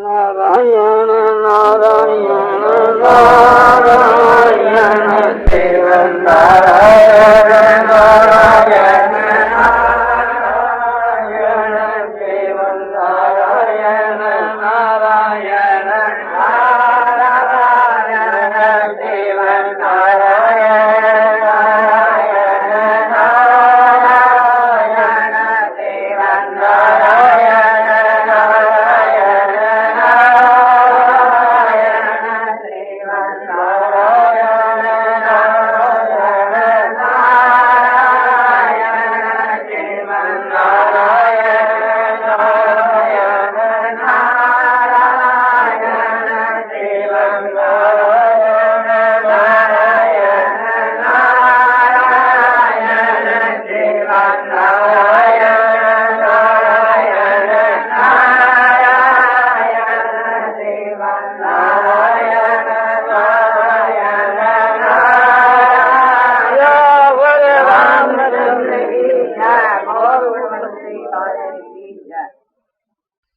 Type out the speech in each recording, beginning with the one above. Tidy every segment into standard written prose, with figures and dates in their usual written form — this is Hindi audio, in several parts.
नारायण नारायण नारायण शिव नारायण नारायण नारायण शिव नारायण नारायण नारायण शिव नारायण नारायण नारायण शिव नारायण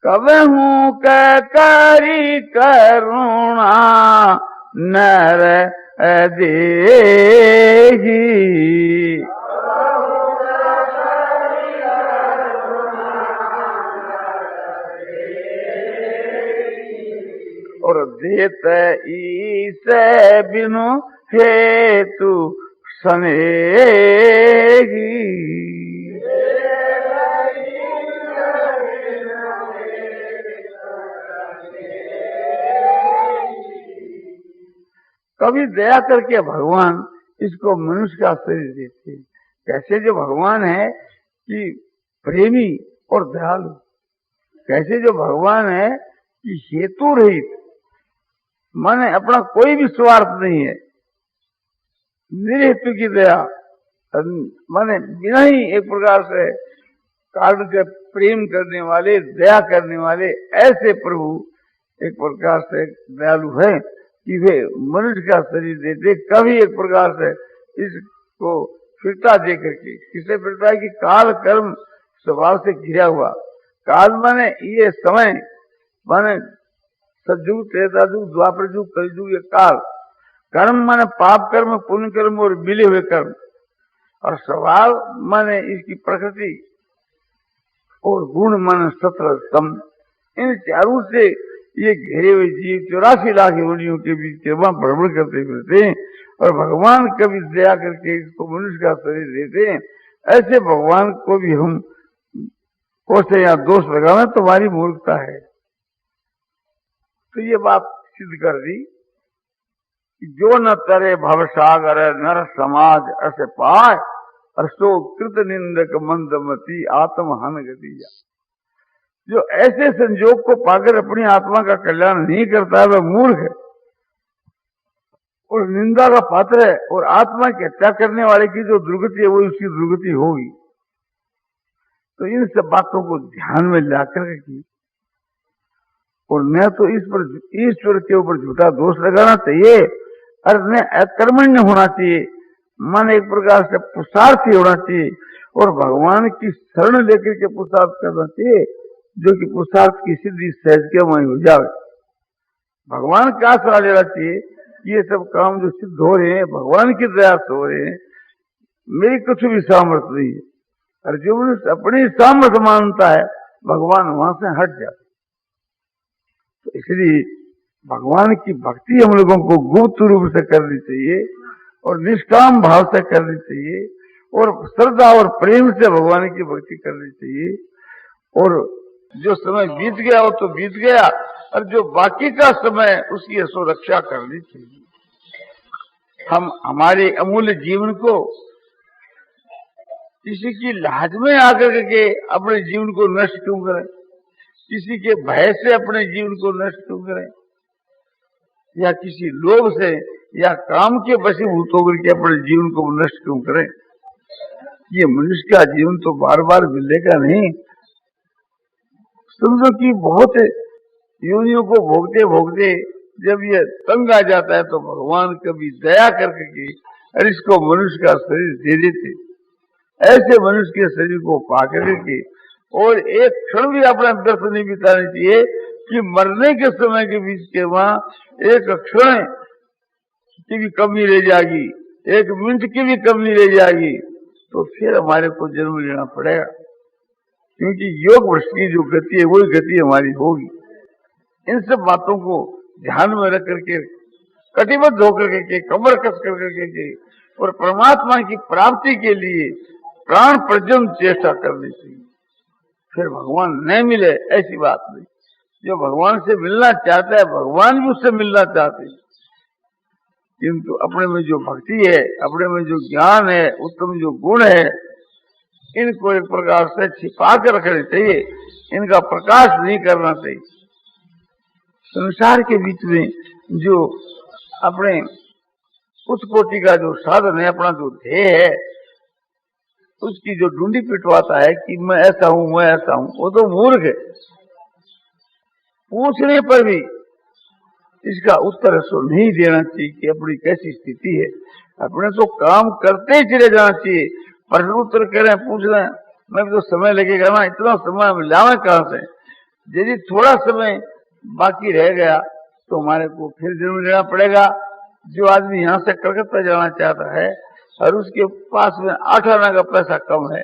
कबहू करी करुणा नर देही और देत ईस बिनु हेतु स्नेही कभी दया करके भगवान इसको मनुष्य का शरीर देते हैं। कैसे जो भगवान है कि प्रेमी और दयालु, कैसे जो भगवान है कि हेतु रहित, माने अपना कोई भी स्वार्थ नहीं है, निर्हेतु की दया, माने बिना ही एक प्रकार से कारण के प्रेम करने वाले, दया करने वाले, ऐसे प्रभु एक प्रकार से दयालु है कि वे मनुष्य का शरीर देते। कभी एक प्रकार से इसको फिरता दे करके, किसे फिरता है कि काल कर्म स्वभाव से घिरा हुआ, काल माने ये समय, माने सतयुग, त्रेता युग, द्वापर युग, कलयुग, ये काल। कर्म माने पाप कर्म, पुण्य कर्म और मिले हुए कर्म, और स्वभाव माने इसकी प्रकृति, और गुण माने सत्र सम। इन चारों से ये घेरे हुए जीव 84 लाख योनियों के बीच वहां भ्रमण करते फिरते हैं, और भगवान कभी दया करके इसको मनुष्य का शरीर देते हैं। ऐसे भगवान को भी हम कोसे या दोष लगाना तुम्हारी मूर्खता है। तो ये बात सिद्ध कर दी कि जो न तरे भवसागर नर समाज ऐसे पाए, और सो कृत निंदक मंदमती आत्महन गति। जो ऐसे संजोग को पाकर अपनी आत्मा का कल्याण नहीं करता है वह मूर्ख है और निंदा का पात्र है, और आत्मा की हत्या करने वाले की जो दुर्गति है वो उसकी दुर्गति होगी। तो इन सब बातों को ध्यान में लाकर की, और न तो इस पर ईश्वर के ऊपर झूठा दोष लगाना चाहिए, और न अकर्मण्य होना चाहिए, मन एक प्रकार से पुरुषार्थी होना चाहिए, और भगवान की शरण लेकर के पुरुषार्थ करना चाहिए, जो कि पुरुषार्थ की सिद्धि सहज के वहीं हो जाए। भगवान क्या सलाह लेना चाहिए? ये सब काम जो सिद्ध हो रहे हैं भगवान की दया से हो रहे हैं, मेरी कुछ भी सामर्थ्य नहीं है। और जो मनुष्य अपनी सामर्थ्य मानता है भगवान वहां से हट जाता। तो इसलिए भगवान की भक्ति हम लोगों को गुप्त रूप से करनी चाहिए, और निष्काम भाव से करनी चाहिए, और श्रद्धा और प्रेम से भगवान की भक्ति करनी चाहिए। और जो समय बीत गया वो तो बीत गया, और जो बाकी का समय उसकी सुरक्षा करनी चाहिए। हम हमारे अमूल्य जीवन को किसी की लाज में आकर के अपने जीवन को नष्ट क्यों करें, किसी के भय से अपने जीवन को नष्ट क्यों करें, या किसी लोभ से या काम के वशीभूत होकर के अपने जीवन को नष्ट क्यों करें। ये मनुष्य का जीवन तो बार बार मिलेगा नहीं। समझो कि बहुत योनियों को भोगते भोगते जब ये तंग आ जाता है तो भगवान कभी दया करके की और इसको मनुष्य का शरीर दे देते। ऐसे मनुष्य के शरीर को पा करके और एक क्षण भी अपना व्यर्थ नहीं बिताना चाहिए, कि मरने के समय के बीच के वहां एक क्षण की भी कमी रह जाएगी, एक मिनट की भी कमी रह जाएगी, तो फिर हमारे को जन्म लेना पड़ेगा, क्योंकि योग वृक्ष की जो गति है वही गति हमारी होगी। इन सब बातों को ध्यान में रख करके कटिबद्ध होकर के कमर कस कर करके और परमात्मा की प्राप्ति के लिए प्राण पर्यंत चेष्टा करनी चाहिए। फिर भगवान नहीं मिले ऐसी बात नहीं। जो भगवान से मिलना चाहता है भगवान भी उससे मिलना चाहते हैं, किंतु अपने में जो भक्ति है, अपने में जो ज्ञान है, उत्तम जो गुण है, इनको एक प्रकार से छिपा कर रखना चाहिए, इनका प्रकाश नहीं करना चाहिए। संसार के बीच में जो अपने उस कोटि का जो साधन है, अपना जो ध्येय है, उसकी जो ढूंढी पिटवाता है कि मैं ऐसा हूं, मैं ऐसा हूं, वो तो मूर्ख है। पूछने पर भी इसका उत्तर सो नहीं देना चाहिए कि अपनी कैसी स्थिति है। अपने तो काम करते ही चले जाना चाहिए। प्रश्न उत्तर करें, पूछ रहे, मैं भी तो समय लगेगा ना, इतना समय लावे कहां से। यदि थोड़ा समय बाकी रह गया तो हमारे को फिर जन्म लेना पड़ेगा। जो आदमी यहाँ से कलकत्ता जाना चाहता है और उसके पास में 8 आना का पैसा कम है,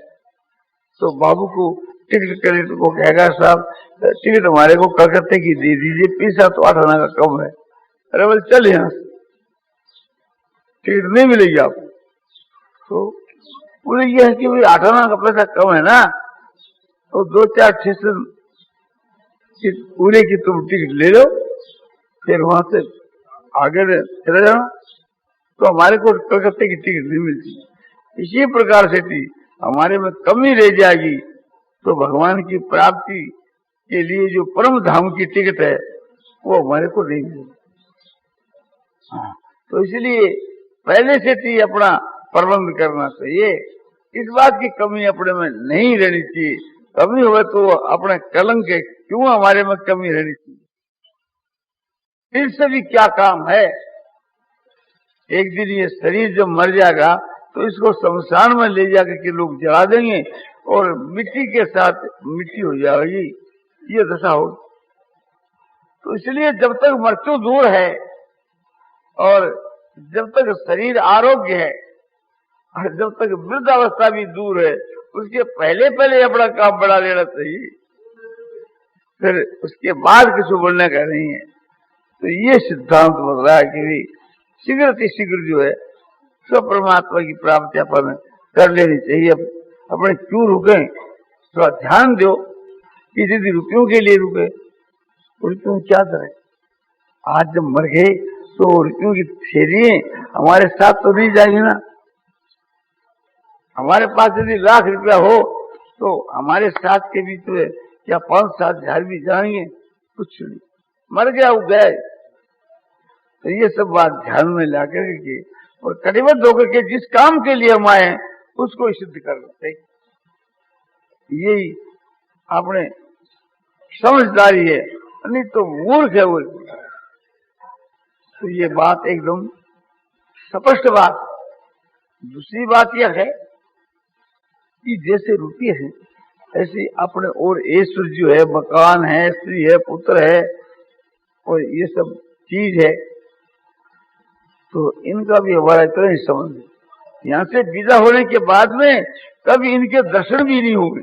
तो बाबू को टिकट कलेक्टर को कहेगा, साहब टिकट हमारे को कलकत्ते की दे दीजिए, पैसा तो 8 आना का कम है। अरे बोले चल यहाँ से, टिकट नहीं मिलेगी आपको। तो बोले ये है कि भाई 8 आना का पैसा कम है ना, तो 2-4 स्टेशन पूरे की तुम टिकट ले लो, फिर वहां से आगे चले जाओ। तो हमारे को कलकत्ते की टिकट नहीं मिलती। इसी प्रकार से थी हमारे में कमी रह जाएगी तो भगवान की प्राप्ति के लिए जो परम धाम की टिकट है वो हमारे को नहीं मिलेगी। तो इसलिए पहले से थी अपना प्रबंध करना चाहिए। इस बात की कमी अपने में नहीं रहनी चाहिए। कमी हुए तो अपने कलंक के क्यों हमारे में कमी रहनी चाहिए। इससे भी क्या काम है। एक दिन ये शरीर जब मर जाएगा तो इसको शमशान में ले जाकर के लोग जला देंगे और मिट्टी के साथ मिट्टी हो जाएगी, ये दशा हो। तो इसलिए जब तक मृत्यु दूर है और जब तक शरीर आरोग्य है और जब तक वृद्धावस्था भी दूर है, उसके पहले पहले अपना काम बढ़ा लेना चाहिए, फिर उसके बाद किसी बोलने का नहीं है। तो ये सिद्धांत बन रहा है कि शीघ्र शीघ्र जो है सब परमात्मा की प्राप्ति अपन कर लेनी चाहिए। अपने क्यों रुके, थोड़ा ध्यान दो कि यदि रुपयों के लिए रुके, रुपयों क्या करें। आज जब मर गए तो रुपयों की थैली हमारे साथ तो नहीं जाएगी ना। हमारे पास यदि लाख रुपया हो तो हमारे साथ के बीच में क्या 5-7 हजार भी जाएंगे, कुछ नहीं। मर गया वो गए। तो ये सब बात ध्यान में ला करके और कटिबद्ध होकर के जिस काम के लिए हम आए उसको सिद्ध करना चाहिए। यही आपने समझदारी है, नहीं तो मूर्ख है वो। तो ये बात एकदम स्पष्ट बात। दूसरी बात यह है कि जैसे रुपये हैं ऐसे अपने और ऐश्वर्य जो है, मकान है, स्त्री है, पुत्र है और ये सब चीज है, तो इनका भी हमारा इतना ही संबंध है। यहाँ से विदा होने के बाद में कभी इनके दर्शन भी नहीं होंगे,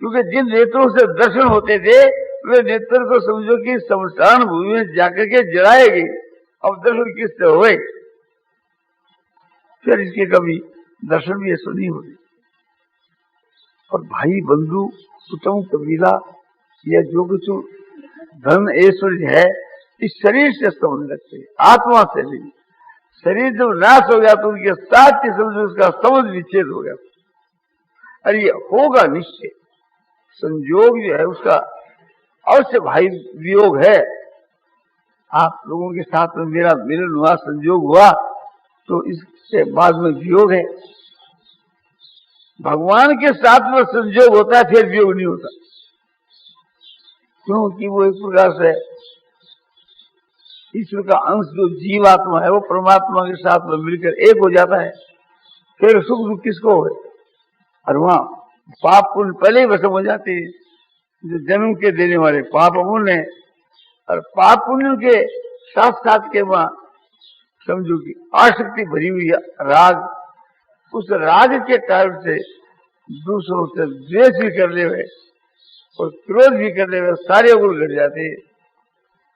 क्योंकि जिन नेत्रों से दर्शन होते थे वे नेत्र तो समझो कि शमशान भूमि में जाकर के जलाए गए। अब दर्शन किससे हुए, फिर इसके कभी दर्शन भी ऐसा नहीं होते। और भाई बंधु कुटुंब कबीला या जो कुछ धन ऐश्वर्य है इस शरीर से समझ रखते हैं, आत्मा से नहीं। शरीर जब नाश हो गया तो उनके साथ ही समझ उसका समझ विच्छेद हो गया। और ये होगा निश्चय, संयोग जो है उसका अवश्य भाई वियोग है। आप लोगों के साथ में मेरा मिलन हुआ, संयोग हुआ, तो इससे बाद में वियोग है। भगवान के साथ में संयोग होता है फिर वियोग नहीं होता, क्योंकि वो एक प्रकार से ईश्वर का अंश जो जीवात्मा है वो परमात्मा के साथ में मिलकर एक हो जाता है। फिर सुख दुख किसको हो, और वहां पाप पुण्य पहले ही भस्म हो जाते हैं। जो जन्म के देने वाले पाप पुण्य और पाप पुण्य के साथ साथ के वहां समझो कि आसक्ति भरी हुई राग, उस राग के कारण से दूसरों से द्वेष भी करने हुए और क्रोध भी करने हुए सारे अवगुण घट जाते हैं।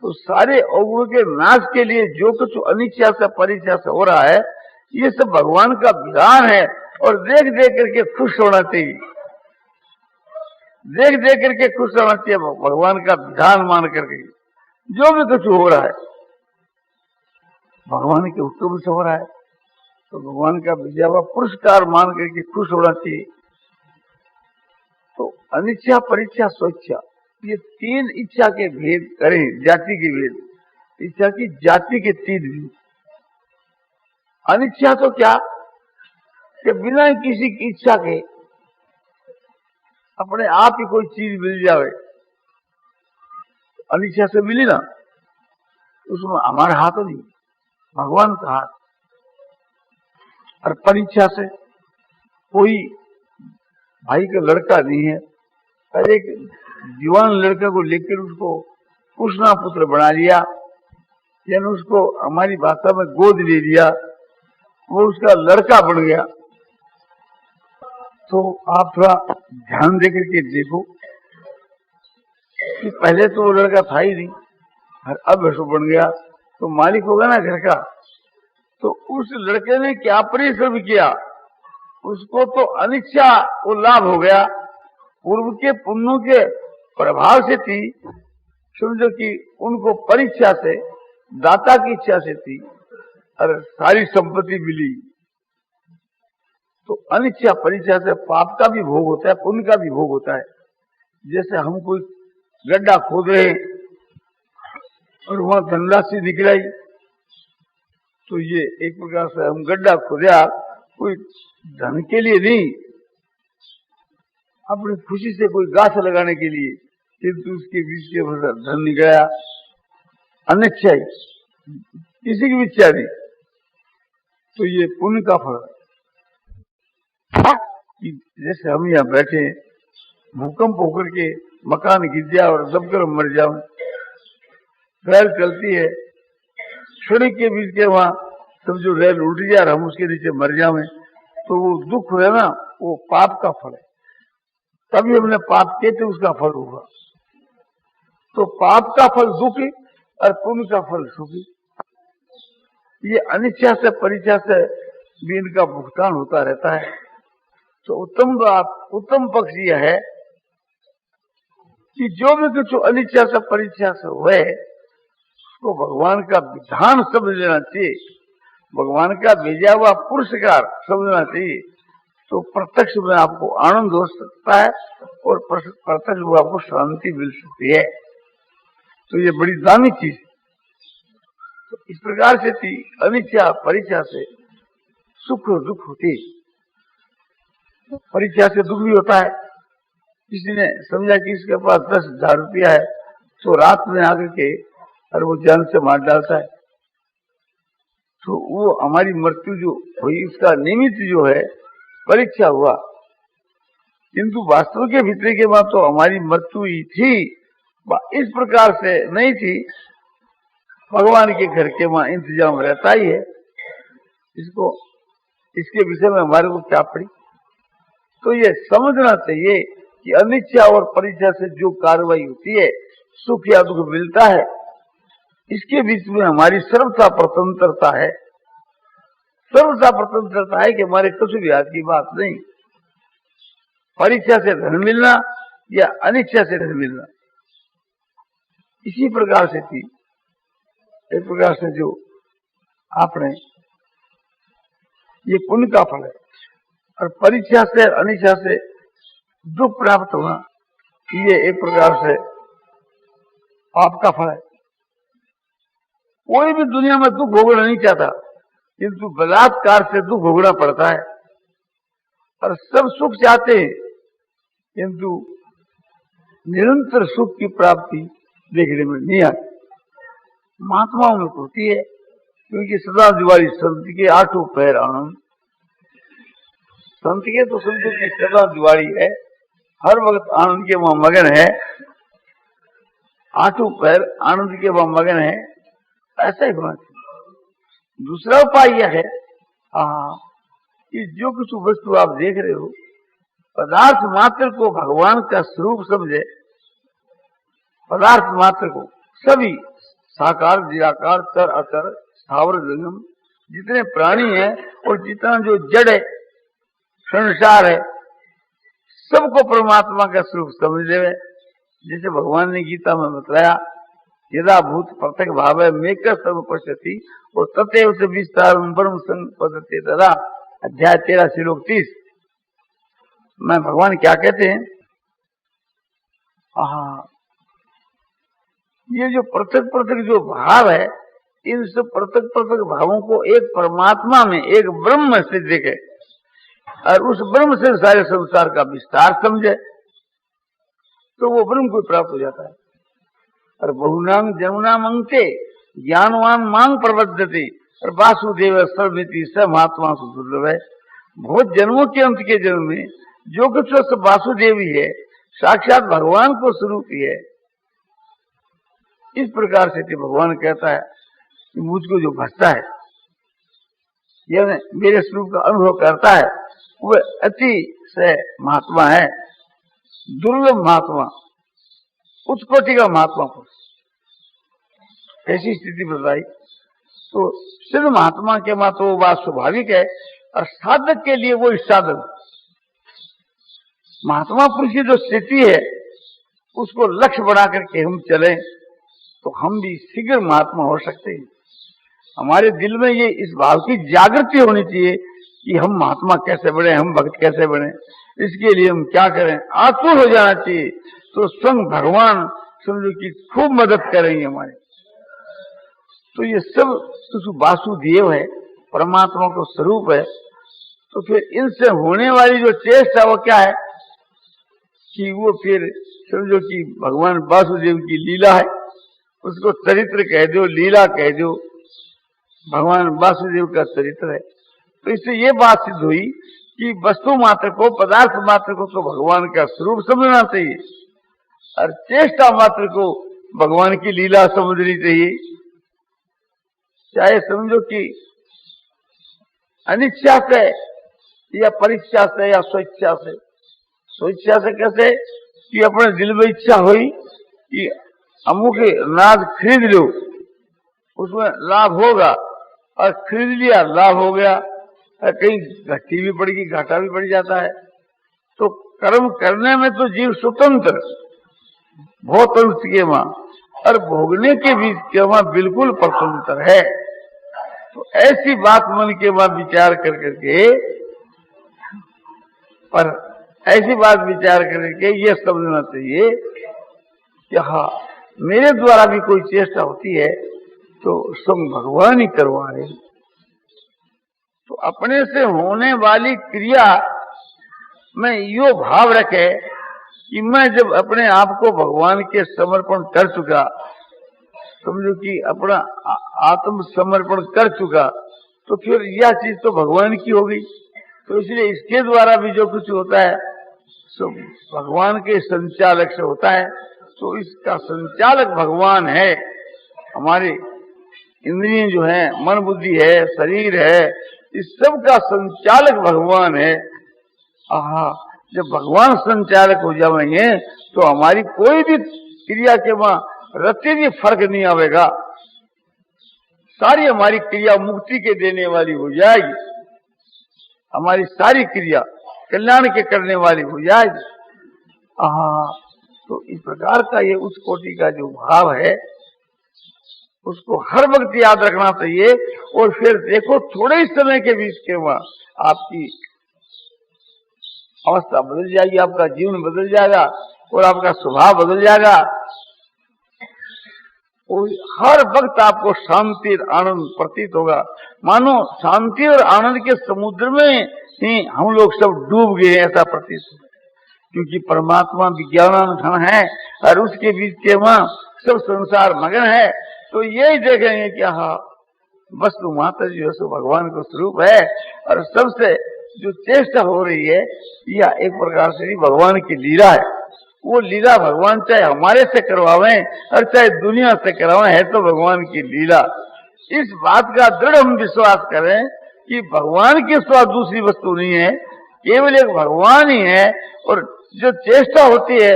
तो सारे अवगुण के नाश के लिए जो कुछ अनिच्छा से परिच्छा से हो रहा है, ये सब भगवान का विधान है। और देख देख करके खुश होना चाहिए, देख देख करके खुश होना चाहिए, भगवान का विधान मान करके जो भी कुछ हो रहा है भगवान के हुक्म से हो रहा है, तो भगवान का विजय व पुरस्कार मान करके खुश होना चाहिए। तो अनिच्छा परिच्छा स्वेच्छा, ये तीन इच्छा के भेद करें, जाति के भेद, इच्छा की जाति के तीन भेद। अनिच्छा तो क्या कि बिना किसी की इच्छा के अपने आप ही कोई चीज मिल जावे, अनिच्छा से मिली ना, उसमें हमारा हाथ नहीं, भगवान का हाथ। और परीक्षा से कोई भाई का लड़का नहीं है, पर एक जवान लड़के को लेकर उसको पुष्णा पुत्र बना लिया, यानी उसको हमारी भाषा में गोद ले लिया, वो उसका लड़का बन गया। तो आप थोड़ा ध्यान देकर के देखो कि पहले तो वो लड़का था ही नहीं और अब ऐसा बन गया, तो मालिक होगा ना घर का। तो उस लड़के ने क्या परिश्रम किया, उसको तो अनिच्छा वो लाभ हो गया, पूर्व के पुण्यों के प्रभाव से थी, समझो कि उनको परीक्षा से दाता की इच्छा से थी और सारी संपत्ति मिली। तो अनिच्छा परीक्षा से पाप का भी भोग होता है, पुण्य का भी भोग होता है। जैसे हम कोई गड्ढा खोद रहे और वहां धनराशि निकलाई, तो ये एक प्रकार से हम गड्ढा खोदा कोई धन के लिए नहीं, अपनी खुशी से कोई गाछ लगाने के लिए, किंतु उसके बीच के धन निकला अनिच्छा ही, किसी की भी इच्छा नहीं। तो ये पुण्य का फल है। जैसे हम यहाँ बैठे, भूकंप होकर के मकान गिर जाए और दबकर मर जाओ, रेल चलती है, सड़क के बीच के वहां समझो रेल उल्ट जाए और हम उसके नीचे मर जावे, तो वो दुख है ना, वो पाप का फल है। तभी हमने पाप किए थे, उसका फल होगा। तो पाप का फल दुख और पुण्य का फल सुख। ये अनिच्छा से परिच्छा से भी इनका भुगतान होता रहता है। तो उत्तम बात, उत्तम पक्ष यह है कि जो भी कुछ अनिच्छा से परिच्छा से हुए उसको भगवान का विधान समझ लेना चाहिए, भगवान का भेजा हुआ पुरस्कार समझना चाहिए। तो प्रत्यक्ष में आपको आनंद हो सकता है और प्रत्यक्ष में आपको शांति मिल सकती है। तो ये बड़ी दामी चीज। तो इस प्रकार से थी अनिच्छा परिच्छा से सुख और दुख होती। परीक्षा से दुख भी होता है। किसी ने समझा कि इसके पास 10,000 रुपया है, तो रात में आकर के और वो जान से मार डालता है, तो वो हमारी मृत्यु जो हुई उसका निमित्त जो है परीक्षा हुआ। किंतु वास्तव के भीतर के बाद तो हमारी मृत्यु ही थी, इस प्रकार से नहीं थी। भगवान के घर के वहां इंतजाम रहता ही है। इसको इसके विषय में हमारे को क्या पड़ी, तो ये समझना चाहिए कि अनिच्छा और परिच्छा से जो कार्रवाई होती है, सुख या दुख मिलता है, इसके बीच में हमारी सर्वथा स्वतंत्रता है। सर्वथा स्वतंत्रता है कि हमारे कुछ भी हाथ की बात नहीं। परीक्षा से धन मिलना या अनिच्छा से धन मिलना, इसी प्रकार से थी। एक प्रकार से जो आपने ये पुण्य का फल है, और परीक्षा से अनिच्छा से दुख प्राप्त होना, ये एक प्रकार से पाप का फल है। कोई भी दुनिया में दुख भोगना नहीं चाहता, किंतु बलात्कार से दुख भोगना पड़ता है। और सब सुख चाहते हैं, किंतु निरंतर सुख की प्राप्ति देखने में नहीं आती। महात्माओं में होती है, क्योंकि सदा दिवाली संत के 8 पैर आनंद। संत के तो समझो कि सदा दिवाली है, हर वक्त आनंद के वहां मगन है। आठों पैर आनंद के वह मगन है, ऐसा ही होना चाहिए। दूसरा उपाय यह है कि जो कुछ वस्तु आप देख रहे हो, पदार्थ मात्र को भगवान का स्वरूप समझे। पदार्थ मात्र को, सभी साकार निराकार चर अचर स्थावर जंगम जितने प्राणी हैं और जितना जो जड़ है संसार है, सबको परमात्मा का स्वरूप समझ ले। जैसे भगवान ने गीता में बताया, यदा भूत प्रत्यक्ष भाव है मेकर सर्व पश्यति और तथैव से विस्तार ब्रह्म संपदते तदा। अध्याय 13 श्लोक 30 में भगवान क्या कहते हैं? ये जो पृथक पृथक जो भाव है, इन सब पृथक पृथक भावों को एक परमात्मा में, एक ब्रह्म से देखे और उस ब्रह्म से सारे संसार का विस्तार समझे, तो वो ब्रह्म को प्राप्त हो जाता है। और बहुनाम जमुनाम अंके ज्ञानवान मांग प्रबद्धते और वासुदेव सर्वमिति स महात्मा सुदुर्लभ है। बहुत जन्मों के अंत के जन्म में जो कुछ सब वासुदेव ही है, साक्षात भगवान को स्वरूप ही है। इस प्रकार से भगवान कहता है कि मुझको जो भजता है, यह मेरे स्वरूप का अनुभव करता है, वह अति से महात्मा है, दुर्लभ महात्मा, उच्च कोटि का महात्मा पुरुष। ऐसी स्थिति बताई तो सिद्ध महात्मा के मां तो वो बात स्वाभाविक है, और साधक के लिए वो साधन महात्मा पुरुष की जो स्थिति है उसको लक्ष्य बना करके हम चले तो हम भी शीघ्र महात्मा हो सकते हैं। हमारे दिल में ये इस भाव की जागृति होनी चाहिए कि हम महात्मा कैसे बने, हम भक्त कैसे बने, इसके लिए हम क्या करें, आतुर हो जाना चाहिए। तो स्वयं भगवान समझो कि खूब मदद करेंगे हमारे। तो ये सब तो वासुदेव है, परमात्मा का स्वरूप है। तो फिर इनसे होने वाली जो चेष्टा वो क्या है कि वो फिर समझो कि भगवान वासुदेव की लीला है, उसको चरित्र कह दो, लीला कह दो, भगवान वासुदेव का चरित्र है। तो इससे ये बात सिद्ध हुई कि वस्तु मात्र को, पदार्थ मात्र को तो भगवान का स्वरूप समझना चाहिए और चेष्टा मात्र को भगवान की लीला समझनी चाहिए। चाहे समझो कि अनिच्छा से या परीक्षा से या स्वेच्छा से। स्वेच्छा से कैसे कि अपने दिल में इच्छा हुई कि अमुक अनाज खरीद लो, उसमें लाभ होगा, और खरीद लिया, लाभ हो गया, कहीं घटी भी पड़ेगी, घाटा भी पड़ जाता है। तो कर्म करने में तो जीव स्वतंत्र, बहुत अंश के मां, और भोगने के बीच के मां बिल्कुल स्वतंत्र है। तो ऐसी बात मन के बाद विचार कर करके, पर ऐसी बात विचार करके ये समझना चाहिए कि हाँ, मेरे द्वारा भी कोई चेष्टा होती है तो स्वयं भगवान ही करवा रहे। तो अपने से होने वाली क्रिया में यो भाव रखे कि मैं जब अपने आप को भगवान के समर्पण कर चुका, समझो कि अपना आत्म समर्पण कर चुका, तो फिर यह चीज तो भगवान की हो गई। तो इसलिए इसके द्वारा भी जो कुछ होता है सो भगवान के संचालक से होता है। तो इसका संचालक भगवान है। हमारी इंद्रिय जो है, मन बुद्धि है, शरीर है, इस सब का संचालक भगवान है। जब भगवान संचालक हो जाएंगे तो हमारी कोई भी क्रिया के वहां रत्ती भी फर्क नहीं आवेगा। सारी हमारी क्रिया मुक्ति के देने वाली हो जाएगी, हमारी सारी क्रिया कल्याण के करने वाली हो जाएगी। तो इस प्रकार का ये उच्च कोटि का जो भाव है उसको हर वक्त याद रखना चाहिए। और फिर देखो, थोड़े ही समय के बीच के वहां आपकी अवस्था बदल जाएगी, आपका जीवन बदल जाएगा और आपका स्वभाव बदल जाएगा। और हर वक्त आपको शांति और आनंद प्रतीत होगा, मानो शांति और आनंद के समुद्र में ही हम लोग सब डूब गए, ऐसा प्रतीत होगा। क्योंकि परमात्मा विज्ञानानंद है और उसके बीच के वहां सब संसार मगन है। तो यही देखेंगे कि हाँ, वस्तु माता जो है भगवान का स्वरूप है, और सबसे जो चेष्टा हो रही है यह एक प्रकार से भगवान की लीला है। वो लीला भगवान चाहे हमारे से करवावे और चाहे दुनिया से करवावे, है तो भगवान की लीला। इस बात का दृढ़ हम विश्वास करें कि भगवान के सिवा दूसरी वस्तु नहीं है, केवल एक भगवान ही है। और जो चेष्टा होती है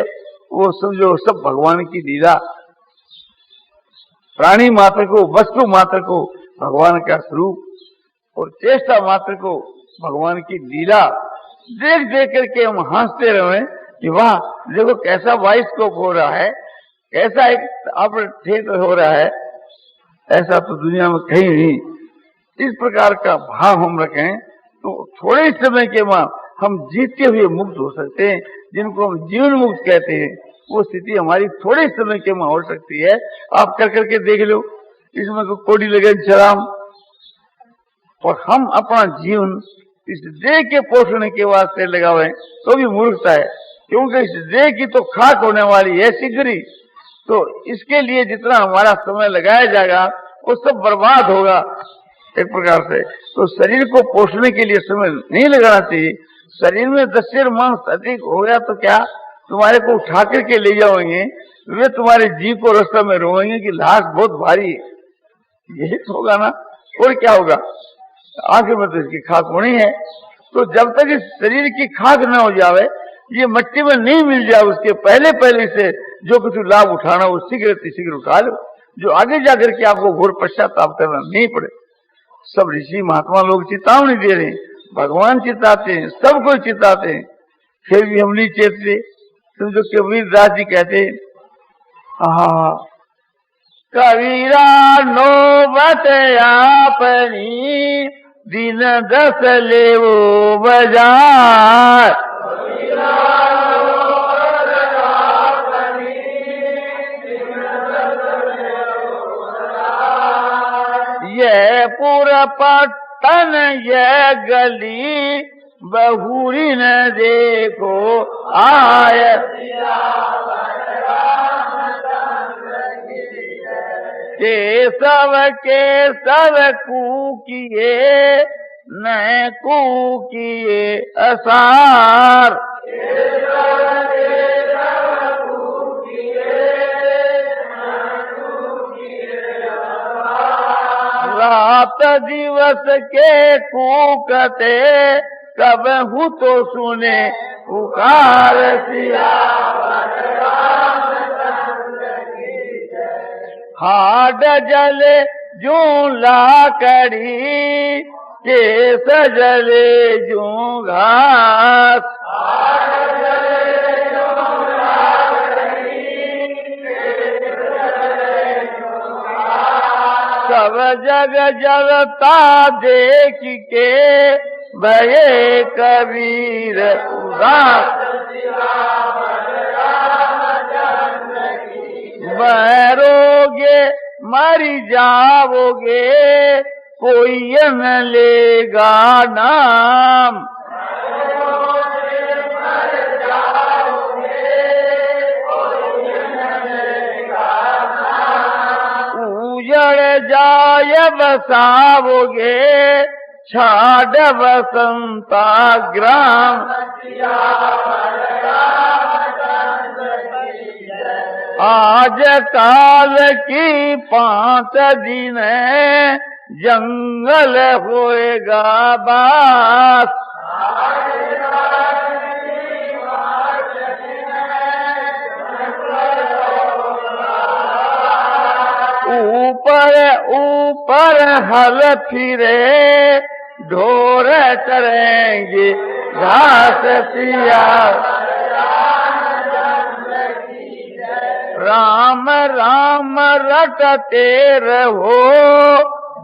वो समझो सब भगवान की लीला। प्राणी मात्र को, वस्तु मात्र को भगवान का स्वरूप और चेष्टा मात्र को भगवान की लीला देख देख करके हम हंसते रहे कि वाह देखो कैसा बाइस्कोप हो रहा है, कैसा एक आप थिएटर हो रहा है, ऐसा तो दुनिया में कहीं नहीं। इस प्रकार का भाव हम रखें तो थोड़े समय के बाद हम जीतते हुए मुक्त हो सकते हैं, जिनको हम जीवन मुक्त कहते हैं। वो स्थिति हमारी थोड़े समय के में हो सकती है। आप कर करके देख लो, इसमें तो कोड़ी लगे चराम, और हम अपना जीवन इस देह के पोषण के वास्ते लगावे तो भी मूर्खता है, क्योंकि इस देह की तो खाक होने वाली है शीघ्र। तो इसके लिए जितना हमारा समय लगाया जाएगा वो सब बर्बाद होगा एक प्रकार से। तो शरीर को पोषने के लिए समय नहीं लगाना चाहिए। शरीर में 10 सेर मांस अधिक हो गया तो क्या तुम्हारे को उठा करके ले जाओगे, वे तुम्हारे जीव को रास्ते में रोएंगे कि लाश बहुत भारी है, यही तो होगा ना, और क्या होगा। आखिर में तो इसकी खाक होनी है। तो जब तक इस शरीर की खाक न हो जावे, ये मिट्टी में नहीं मिल जाए, उसके पहले पहले से जो कुछ लाभ उठाना वो शीघ्र उठा लो, जो आगे जाकर के आपको घोर पश्चाताप करना नहीं पड़े। सब ऋषि महात्मा लोग चेतावनी दे रहे हैं, भगवान चिताते हैं, सब कोई चिताते हैं, फिर भी हम नहीं चेतते। समझो कबीर दास जी कहते हैं, कबीरा नौबत आपनी दिन 10 लेवो बाजार, ये पूरा पट्टन ये गली बहुरी न देखो आय, केशव कूकिए न कूकिए असार, रात दिवस के कूकते कब हूँ तो सुने पुकार सिया, हाड जले जू लाकड़ी केस जले जू घास, सब जग जलता देख के भये कबीर उदास, मरोगे मरी जाओगे कोई न लेगा नाम, उजड़ जाय बसाओगे छाड़ बसंता ग्राम, आज काल की 5 दिन जंगल होएगा बास, ऊपर ऊपर हल फिरे ढोर चरेंगे घास पिया, राम राम रटते रहो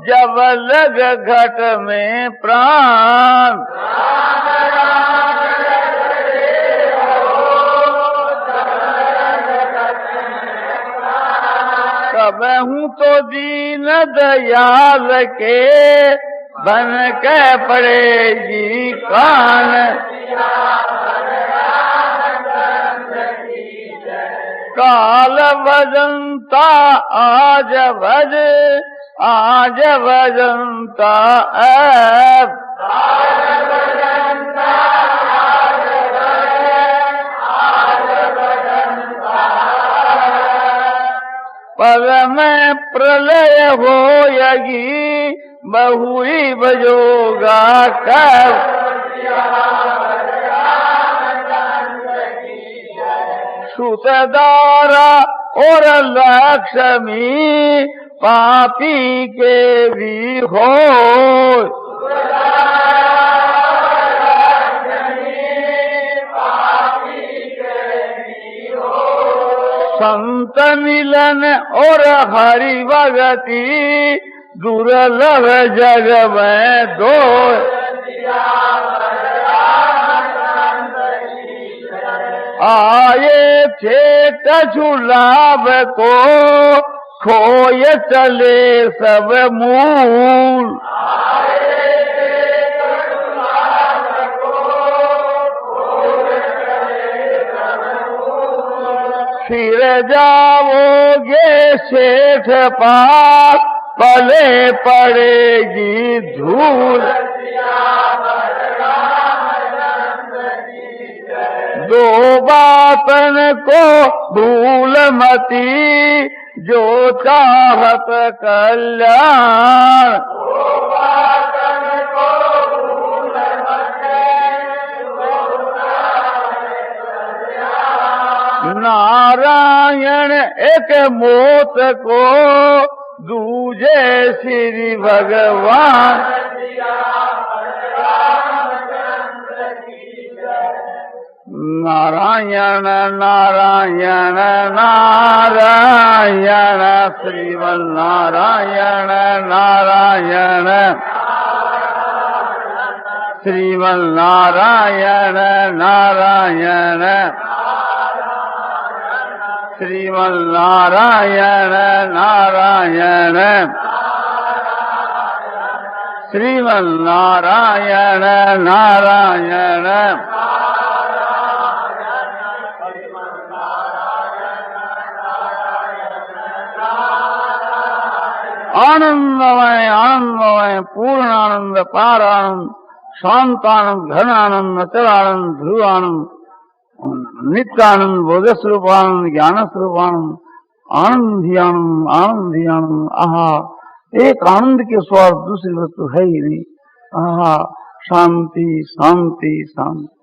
जब लग घट में प्राण, कब हूँ तो दीन दयाल के बन के पड़ेगी कान, काल भजनता आज भजनता ऐब, पल में प्रलय होयगी, बहुरी बजोगा कर। सुतदारा और लक्ष्मी पापी के भी हो। संत मिलन और हरि भगति, दुर्लभ जग में दो। आए थे कछुलाभ को, खोय चले सब मूल। फिर जाओगे शेठ पास, पले पड़ेगी धूल। दो बातन को भूल मती, जो चाहत कल्याण। नारायण एक मोत को, दूजे श्री भगवान। नारायण नारायण नारायण, श्रीमन नारायण नारायण, श्रीमन नारायण नारायण, श्रीमन नारायण नारायण, श्रीमन नारायण नारायण। आनंदमय आनंदमय, पूर्ण आनंद, पार आनंद, शांतानंद, घन आनंद, अचल आनंद, ध्रुव आनंद, नित्यानंद, बोध स्वरूपानंद, ज्ञान स्वरूपानंद, आनंद ही आनंद, आनंद ही आनंद। आहा, एक आनंद के स्वाद दूसरी वस्तु है ही नहीं। आहा, शांति शांति शांति।